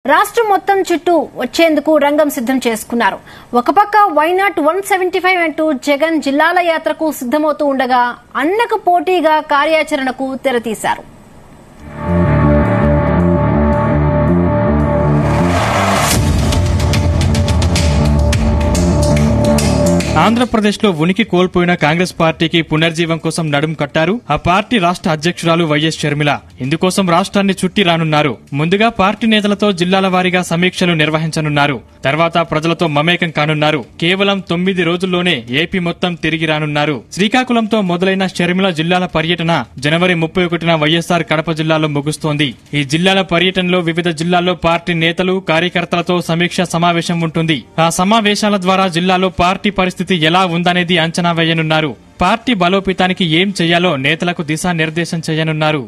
రాష్ట్రం మొత్తం చుట్టూ వచ్చేందుకు రంగం సిద్ధం చేసుకున్నారు. ఒక పక్క వైనాట్ 175 అంటూ జగన్ జిల్లాల యాత్రకు సిద్ధమవుతూ ఉండగా అన్నకు పోటీగా కార్యాచరణకు తెరతీశారు. ఆంధ్రప్రదేశ్లో ఉనికి కోల్పోయిన కాంగ్రెస్ పార్టీకి పునర్జీవం కోసం నడుం కట్టారు ఆ పార్టీ రాష్ట్ర అధ్యక్షురాలు వైఎస్ షర్మిల. ఇందుకోసం రాష్ట్రాన్ని చుట్టి రానున్నారు. ముందుగా పార్టీ నేతలతో జిల్లాల వారీగా సమీక్షలు నిర్వహించనున్నారు. తర్వాత ప్రజలతో మమేకం కానున్నారు. కేవలం 9 రోజుల్లోనే ఏపీ మొత్తం తిరిగి రానున్నారు. శ్రీకాకుళంతో మొదలైన షర్మిల జిల్లాల పర్యటన జనవరి 31న వైఎస్ఆర్ కడప జిల్లాలో ముగుస్తోంది. ఈ జిల్లాల పర్యటనలో వివిధ జిల్లాల్లో పార్టీ నేతలు కార్యకర్తలతో సమీక్ష సమావేశం ఉంటుంది. ఆ సమావేశాల ద్వారా జిల్లాలో పార్టీ పరిస్థితి ఎలా ఉందనేది అంచనా వేయనున్నారు. పార్టీ బలోపేతానికి ఏం చేయాలో నేతలకు దిశానిర్దేశం చేయనున్నారు.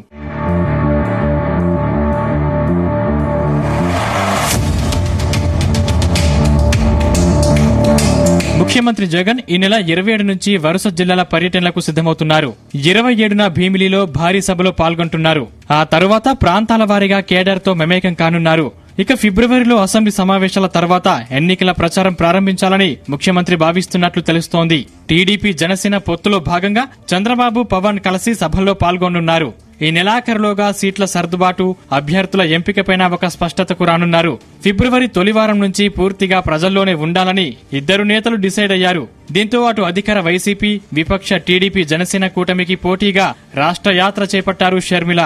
ముఖ్యమంత్రి జగన్ ఈ నెల 27 నుంచి వరుస జిల్లాల పర్యటనలకు సిద్దమవుతున్నారు. 27న భీమిలిలో భారీ సభలో పాల్గొంటున్నారు. ఆ తరువాత ప్రాంతాల వారీగా కేడర్తో మమేకం కానున్నారు. ఇక ఫిబ్రవరిలో అసెంబ్లీ సమావేశాల తర్వాత ఎన్నికల ప్రచారం ప్రారంభించాలని ముఖ్యమంత్రి భావిస్తున్నట్లు తెలుస్తోంది. టీడీపీ జనసేన పొత్తులో భాగంగా చంద్రబాబు పవన్ కలిసి సభల్లో పాల్గొనున్నారు. ఈ నెలాఖరులోగా సీట్ల సర్దుబాటు అభ్యర్థుల ఎంపికపైన ఒక స్పష్టతకు రానున్నారు. ఫిబ్రవరి తొలివారం నుంచి పూర్తిగా ప్రజల్లోనే ఉండాలని ఇద్దరు నేతలు డిసైడ్ అయ్యారు. దీంతో అటు అధికార వైసీపీ విపక్ష టీడీపీ జనసేన కూటమికి పోటీగా రాష్ట్ర యాత్ర చేపట్టారు షర్మిల.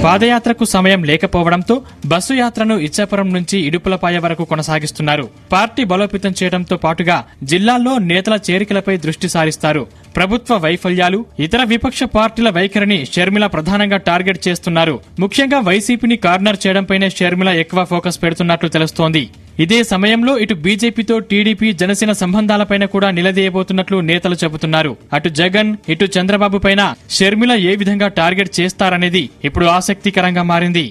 పాదయాత్రకు సమయం లేకపోవడంతో బస్సు యాత్రను ఇచ్చాపురం నుంచి ఇడుపులపాయ వరకు కొనసాగిస్తున్నారు. పార్టీ బలోపేతం చేయడంతో పాటుగా జిల్లాల్లో నేతల చేరికలపై దృష్టి సారిస్తారు. ప్రభుత్వ వైఫల్యాలు ఇతర విపక్ష పార్టీల వైఖరిని షర్మిల ప్రధానంగా టార్గెట్ చేస్తున్నారు. ముఖ్యంగా వైసీపీని కార్నర్ చేయడంపైనే షర్మిల ఎక్కువ ఫోకస్ పెడుతున్నట్లు తెలుస్తోంది. ఇదే సమయంలో ఇటు బీజేపీతో టీడీపీ జనసేన సంబంధాలపైన కూడా నిలదీయబోతున్నట్లు నేతలు చెబుతున్నారు. అటు జగన్ ఇటు చంద్రబాబు పైన షర్మిల ఏ విధంగా టార్గెట్ చేస్తారనేది ఇప్పుడు ఆసక్తికరంగా మారింది.